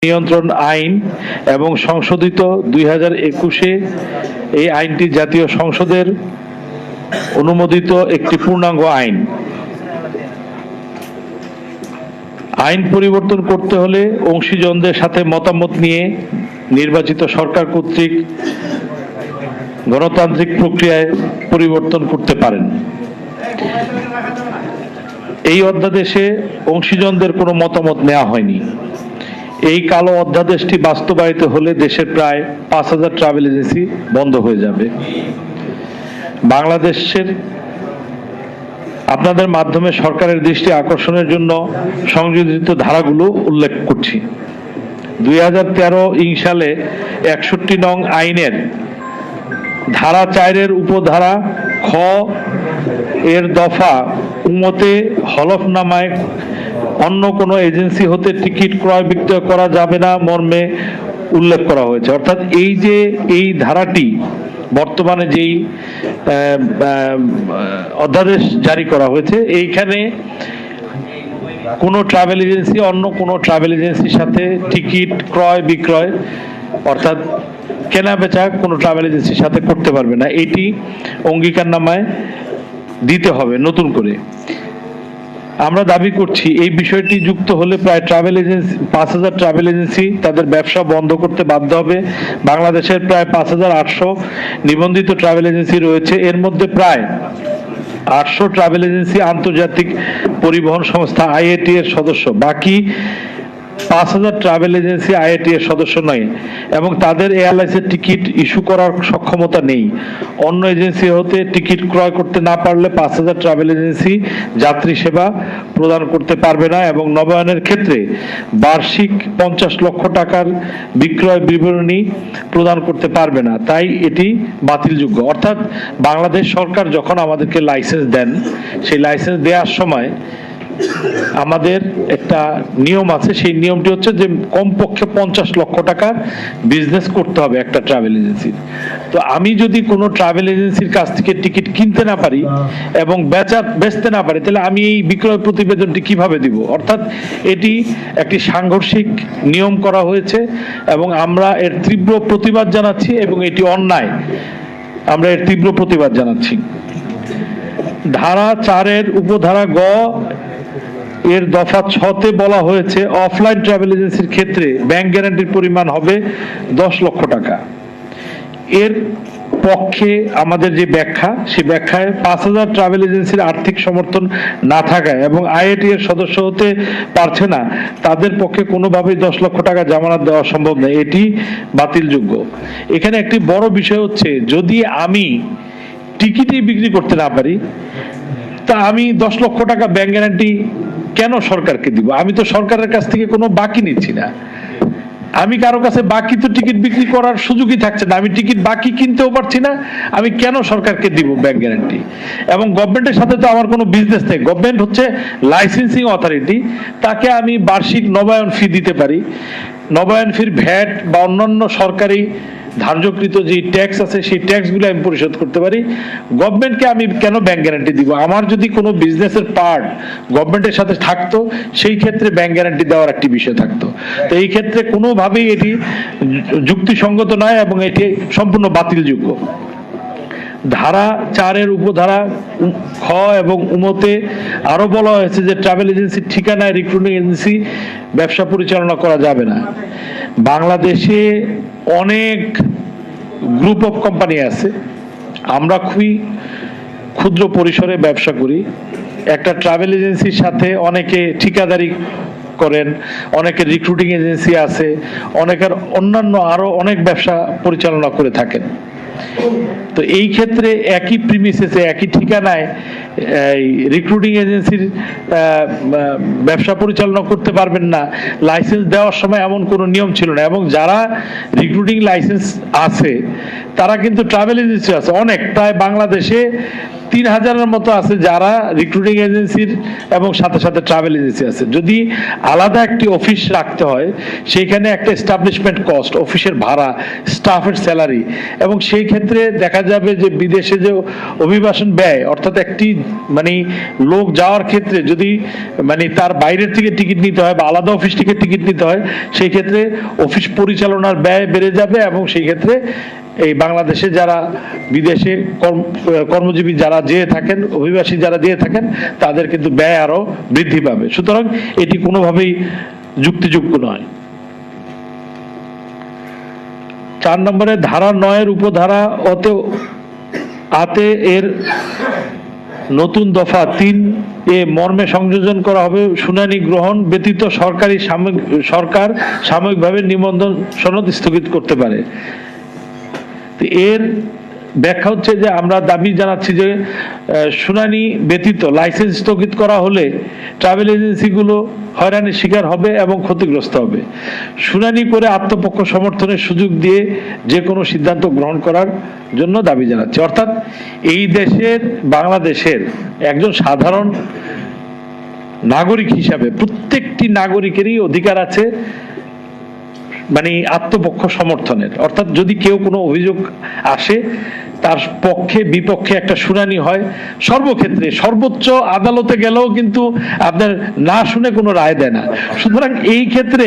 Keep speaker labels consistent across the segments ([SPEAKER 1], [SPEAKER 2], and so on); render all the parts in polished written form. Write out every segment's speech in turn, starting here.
[SPEAKER 1] নিয়ন্ত্রণ আইন এবং সংশোধিত 2021-এ এই আইনটি জাতীয় সংসদের অনুমোদিত একটি পূর্ণাঙ্গ আইন। আইন পরিবর্তন করতে হলে অংশীজনদের সাথে মতামত নিয়ে নির্বাচিত সরকার কর্তৃক গণতান্ত্রিক প্রক্রিয়ায় পরিবর্তন করতে পারেন। এই অধ্যাদেশে অংশীজনদের কোনো মতামত নেওয়া হয়নি। এই কালো অধ্যাদেশটি বাস্তবায়িত হলে দেশের প্রায় 5000 ট্রাভেল এজেন্সি বন্ধ হয়ে যাবে। বাংলাদেশের আপনাদের মাধ্যমে সরকারের দৃষ্টি আকর্ষণের জন্য সংযোজিত ধারাগুলো উল্লেখ করছি। 2013 সালে 61 নং আইনের ধারা 4-এর উপধারা খ এর দফা উমতে হলফনামায় অন্য কোনো এজেন্সি হতে টিকিট ক্রয় বিক্রয় করা যাবে না মর্মে উল্লেখ করা হয়েছে। অর্থাৎ এই ধারাটি বর্তমানে যেই অধ্যাদেশ জারি করা হয়েছে, এইখানে কোনো ট্রাভেল এজেন্সি অন্য কোনো ট্রাভেল এজেন্সির সাথে টিকিট ক্রয় বিক্রয় অর্থাৎ কেনা বেচা কোনো ট্রাভেল এজেন্সির সাথে করতে পারবে না। এটি অঙ্গীকারনামায় দিতে হবে নতুন করে। আমরা দাবি করছি এই বিষয়টি যুক্ত হলে প্রায় ট্রাভেল এজেন্সি 5000 ট্রাভেল এজেন্সি তাদের ব্যবসা বন্ধ করতে বাধ্য হবে। বাংলাদেশের প্রায় 5800 নিবন্ধিত ট্রাভেল এজেন্সি রয়েছে। এর মধ্যে প্রায় 800 ট্রাভেল এজেন্সি আন্তর্জাতিক পরিবহন সংস্থা IATA এর সদস্য। বাকি 5000 ট্রাভেল এজেন্সি IATA এর সদস্য নয় এবং তাদের এয়ারলাইন্সের টিকিট ইস্যু করার সক্ষমতা নেই। অন্য এজেন্সি হতে টিকিট ক্রয় করতে না পারলে 5000 ট্রাভেল এজেন্সি যাত্রী সেবা প্রদান করতে পারবে না এবং নবায়নের ক্ষেত্রে বার্ষিক 50 লক্ষ টাকার বিক্রয় বিবরণী প্রদান করতে পারবে না। তাই এটি বাতিলযোগ্য। অর্থাৎ বাংলাদেশ সরকার যখন আমাদেরকে লাইসেন্স দেন, সেই লাইসেন্স দেওয়ার সময় আমাদের একটা নিয়ম আছে। সেই নিয়মটি হচ্ছে যে কমপক্ষে 50 লক্ষ টাকার বিজনেস করতে হবে একটা ট্রাভেল এজেন্সির। তো আমি যদি কোনো ট্রাভেল এজেন্সির কাছ থেকে টিকিট কিনতে না পারি এবং বেচতে না পারি, তাহলে আমি এই বিক্রয় প্রতিবেদনটি কিভাবে দিব? অর্থাৎ এটি একটি সাংঘর্ষিক নিয়ম করা হয়েছে এবং আমরা এর তীব্র প্রতিবাদ জানাচ্ছি এবং এটি অন্যায়। আমরা এর তীব্র প্রতিবাদ জানাচ্ছি। ধারা 4-এর উপধারা গ এর দফা 6-তে বলা হয়েছে অফলাইন ট্রাভেল এজেন্সির ক্ষেত্রে ব্যাংক গ্যারান্টির পরিমাণ হবে 10 লক্ষ টাকা। এর পক্ষে আমাদের যে ব্যাখ্যা, সেই ব্যাখ্যায় 5000 ট্রাভেল এজেন্সির আর্থিক সমর্থন না থাকায় এবং IATA এর সদস্য হতে পারছে না, তাদের পক্ষে কোনোভাবেই 10 লক্ষ টাকা জামানত দেওয়া সম্ভব নয়। এটি বাতিলযোগ্য। এখানে একটি বড় বিষয় হচ্ছে, যদি আমি টিকিটই বিক্রি করতে না পারি, তা আমি 10 লক্ষ টাকা ব্যাংক গ্যারান্টি কেন সরকারকে দিব? আমি তো সরকারের কাছ থেকে কোনো বাকি নিচ্ছি না। আমি কারো কাছে বাকি তো টিকিট বিক্রি করার সুযোগই থাকছে না। আমি টিকিট বাকি কিনতেও পারছি না। আমি কেন সরকারকে দিব ব্যাংক গ্যারান্টি? এবং গভর্নমেন্টের সাথে তো আমার কোনো বিজনেস নেই। গভর্নমেন্ট হচ্ছে লাইসেন্সিং অথরিটি। তাকে আমি বার্ষিক নবায়ন ফি দিতে পারি। নবায়ন ফির ভ্যাট বা অন্যান্য সরকারি ধার্যকৃত যে ট্যাক্স আছে, সেই ট্যাক্সগুলো আমি পরিশোধ করতে পারি। গভর্নমেন্টকে আমি কেন ব্যাংক গ্যারান্টি দিব? আমার যদি কোনো বিজনেসের পার্ট গভর্নমেন্টের সাথে থাকতো, সেই ক্ষেত্রে ব্যাংক গ্যারান্টি দেওয়ার একটি বিষয় থাকতো। তো এই ক্ষেত্রে কোনোভাবেই এটি যুক্তিসঙ্গত নয় এবং এটি সম্পূর্ণ বাতিলযোগ্য। ধারা 4-এর উপধারা খ এবং উমতে আরো বলা হয়েছে যে ট্রাভেল এজেন্সির ঠিকানায় রিক্রুটিং এজেন্সি ব্যবসা পরিচালনা করা যাবে না। বাংলাদেশে অনেক গ্রুপ অফ কোম্পানি আছে। আমরা খুবই ক্ষুদ্র পরিসরে ব্যবসা করি। একটা ট্রাভেল এজেন্সির সাথে অনেকে ঠিকাদারি করেন, অনেকের রিক্রুটিং এজেন্সি আছে, অনেকের অন্যান্য আরো অনেক ব্যবসা পরিচালনা করে থাকেন। তো এই ক্ষেত্রে একই প্রিমিসেসে একই ঠিকানায় রিক্রুটিং এজেন্সির ব্যবসা পরিচালনা করতে পারবেন না, লাইসেন্স দেওয়ার সময় এমন কোনো নিয়ম ছিল না। এবং যারা রিক্রুটিং লাইসেন্স আছে তারা কিন্তু ট্রাভেল এজেন্সি আছে অনেক, প্রায় বাংলাদেশে 3000-এর মতো আছে যারা রিক্রুটিং এজেন্সির এবং সাথে সাথে ট্রাভেল এজেন্সি আছে। যদি আলাদা একটি অফিস রাখতে হয় সেইখানে একটা এস্টাবলিশমেন্ট কস্ট, অফিসের ভাড়া, স্টাফের স্যালারি, এবং সেই ক্ষেত্রে দেখা যাবে যে বিদেশে যে অভিবাসন ব্যয়, অর্থাৎ একটি মানে লোক যাওয়ার ক্ষেত্রে যদি মানে তার বাইরের থেকে টিকিট নিতে হয় বা আলাদা অফিস থেকে টিকিট নিতে হয়, সেই ক্ষেত্রে অফিস পরিচালনার ব্যয় বেড়ে যাবে এবং সেই ক্ষেত্রে এই বাংলাদেশে যারা বিদেশে কর্মজীবী যারা যেয়ে থাকেন, অভিবাসী যারা যেয়ে থাকেন, তাদের কিন্তু ব্যয় আরো বৃদ্ধি পাবে। সুতরাং এটি কোনোভাবেই যুক্তিযোগ্য নয়। 4 নম্বরে ধারা 9-এর উপধারা আতে এর নতুন দফা 3 এ মর্মে সংযোজন করা হবে, শুনানি গ্রহণ ব্যতীত সরকার সাময়িকভাবে নিবন্ধন সনদ স্থগিত করতে পারে। এর ব্যাখ্যা হচ্ছে যে আমরা দাবি জানাচ্ছি যে শুনানি ব্যতীত লাইসেন্স স্থগিত করা হলে ট্রাভেল এজেন্সিগুলো হয়রানির শিকার হবে এবং ক্ষতিগ্রস্ত হবে। শুনানি করে আত্মপক্ষ সমর্থনের সুযোগ দিয়ে যে কোনো সিদ্ধান্ত গ্রহণ করার জন্য দাবি জানাচ্ছি। অর্থাৎ এই দেশের, বাংলাদেশের একজন সাধারণ নাগরিক হিসাবে প্রত্যেকটি নাগরিকেরই অধিকার আছে মানে আত্মপক্ষ সমর্থনের। অর্থাৎ যদি কেউ কোনো অভিযোগ আসে, তার পক্ষে বিপক্ষে একটা শুনানি হয়, সর্বক্ষেত্রে সর্বোচ্চ আদালতে গেলেও কিন্তু আপনার না শুনে কোনো রায় দেয় না। সুতরাং এই ক্ষেত্রে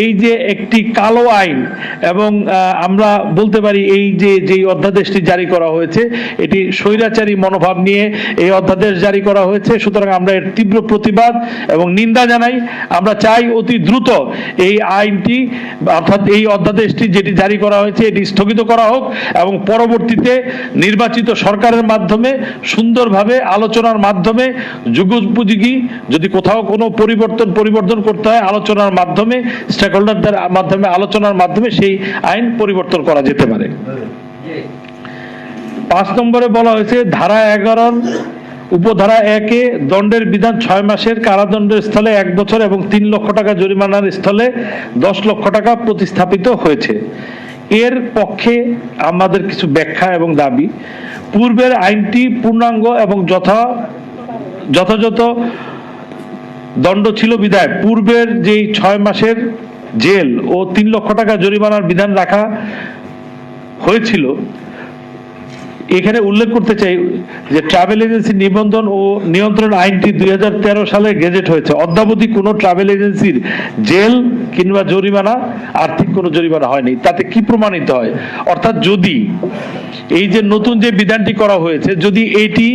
[SPEAKER 1] এই যে একটি কালো আইন, এবং আমরা বলতে পারি এই যে যেই অধ্যাদেশটি জারি করা হয়েছে এটি স্বৈরাচারী মনোভাব নিয়ে এই অধ্যাদেশ জারি করা হয়েছে। সুতরাং আমরা এর তীব্র প্রতিবাদ এবং নিন্দা জানাই। আমরা চাই অতি দ্রুত এই আইনটি, অর্থাৎ এই অধ্যাদেশটি যেটি জারি করা হয়েছে এটি স্থগিত করা হোক এবং পরবর্তীতে নির্বাচিত সরকারের মাধ্যমে সুন্দরভাবে আলোচনার মাধ্যমে যুগোপযোগী, যদি কোথাও কোনো পরিবর্তন করতে হয় আলোচনার মাধ্যমে, স্টেক হোল্ডারদের মাধ্যমে আলোচনার মাধ্যমে সেই আইন পরিবর্তন করা যেতে পারে। 5 নম্বরে বলা হয়েছে ধারা 11 উপধারা 1-এ দণ্ডের বিধান 6 মাসের কারাদণ্ডের স্থলে 1 বছর এবং 3 লক্ষ টাকা জরিমানার স্থলে 10 লক্ষ টাকা প্রতিস্থাপিত হয়েছে। এর পক্ষে আমাদের কিছু ব্যাখ্যা এবং দাবি। পূর্বের আইনটি পূর্ণাঙ্গ এবং যথাযথ দণ্ড ছিল বিধায় পূর্বের যেই 6 মাসের জেল ও 3 লক্ষ টাকা জরিমানার বিধান রাখা হয়েছিল। এখানে উল্লেখ করতে চাই যে ট্রাভেল এজেন্সি নিবন্ধন ও নিয়ন্ত্রণ আইনটি 2013 সালে গেজেট হয়েছে। অদ্যাবধি কোনো ট্রাভেল এজেন্সির জেল কিংবা জরিমানা, আর্থিক কোনো জরিমানা হয়নি। তাতে কি প্রমাণিত হয়? অর্থাৎ যদি এই যে নতুন যে বিধানটি করা হয়েছে, যদি এটি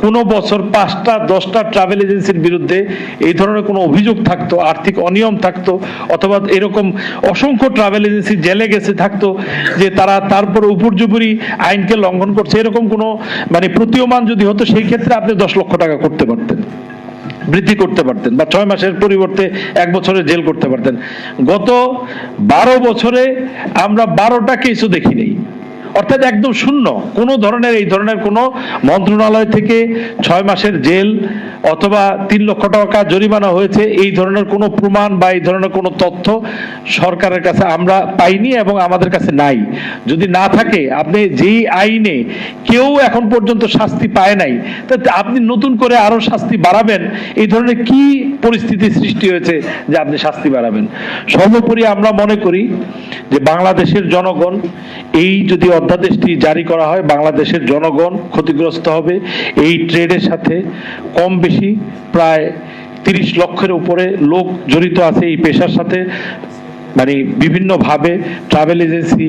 [SPEAKER 1] কোনো বছর 5টা 10টা ট্রাভেল এজেন্সির বিরুদ্ধে এই ধরনের কোনো অভিযোগ থাকতো, আর্থিক অনিয়ম থাকতো, অথবা এরকম অসংখ্য ট্রাভেল এজেন্সি জেলে গেছে থাকতো যে তারা তারপর উপর্যুপরি আইনকে লঙ্ঘন করছে, এরকম কোনো মানে প্রতীয়মান যদি হতো, সেই ক্ষেত্রে আপনি 10 লক্ষ টাকা করতে পারতেন, বৃদ্ধি করতে পারতেন, বা 6 মাসের পরিবর্তে 1 বছরের জেল করতে পারতেন। গত 12 বছরে আমরা 12টা কেসও দেখি নেই। অর্থাৎ একদম শূন্য, কোনো ধরনের এই ধরনের কোনো মন্ত্রণালয় থেকে 6 মাসের জেল অথবা 3 লক্ষ টাকা জরিমানা হয়েছে এই ধরনের কোনো প্রমাণ বা এই ধরনের কোনো তথ্য সরকারের কাছে আমরা পাইনি এবং আমাদের কাছে নাই। যদি না থাকে, আপনি যেই আইনে কেউ এখন পর্যন্ত শাস্তি পায় নাই, তা আপনি নতুন করে আরো শাস্তি বাড়াবেন, এই ধরনের কি পরিস্থিতি সৃষ্টি হয়েছে যে আপনি শাস্তি বাড়াবেন? সর্বোপরি আমরা মনে করি যে বাংলাদেশের জনগণ, এই যদি অধ্যাদেশটি জারি করা হয়, বাংলাদেশের জনগণ ক্ষতিগ্রস্ত হবে। এই ট্রেডের সাথে কম বেশি প্রায় 30 লক্ষের উপরে লোক জড়িত আছে এই পেশার সাথে, মানে বিভিন্নভাবে ট্রাভেল এজেন্সি,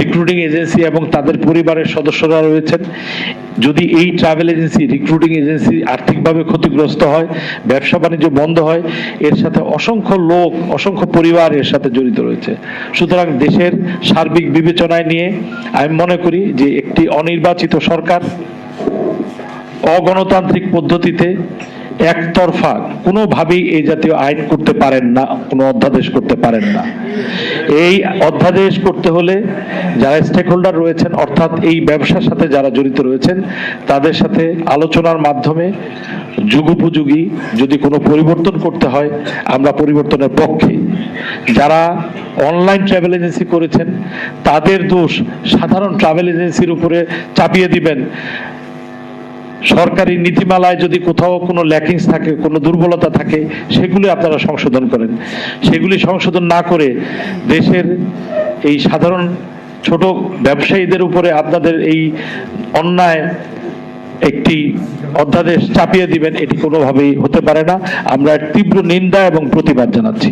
[SPEAKER 1] রিক্রুটিং এজেন্সি এবং তাদের পরিবারের সদস্যরা রয়েছেন। যদি এই ট্রাভেল এজেন্সি, রিক্রুটিং এজেন্সি আর্থিকভাবে ক্ষতিগ্রস্ত হয়, ব্যবসা বাণিজ্য বন্ধ হয়, এর সাথে অসংখ্য লোক, অসংখ্য পরিবার এর সাথে জড়িত রয়েছে। সুতরাং দেশের সার্বিক বিবেচনায় নিয়ে আমি মনে করি যে একটি অনির্বাচিত সরকার অগণতান্ত্রিক পদ্ধতিতে একতরফা কোনোভাবেই এই জাতীয় আইন করতে পারেন না, কোনো অধ্যাদেশ করতে পারেন না। এই অধ্যাদেশ করতে হলে যারা স্টেক হোল্ডার রয়েছেন, অর্থাৎ এই ব্যবসার সাথে যারা জড়িত রয়েছেন, তাদের সাথে আলোচনার মাধ্যমে যুগোপযোগী যদি কোনো পরিবর্তন করতে হয়, আমরা পরিবর্তনের পক্ষে। যারা অনলাইন ট্রাভেল এজেন্সি করেছেন তাদের দোষ সাধারণ ট্রাভেল এজেন্সির উপরে চাপিয়ে দিবেন, সরকারি নীতিমালায় যদি কোথাও কোনো ল্যাকিংস থাকে, কোনো দুর্বলতা থাকে, সেগুলি আপনারা সংশোধন করেন। সেগুলি সংশোধন না করে দেশের এই সাধারণ ছোট ব্যবসায়ীদের উপরে আপনাদের এই অন্যায় একটি অধ্যাদেশ চাপিয়ে দিবেন, এটি কোনোভাবেই হতে পারে না। আমরা তীব্র নিন্দা এবং প্রতিবাদ জানাচ্ছি।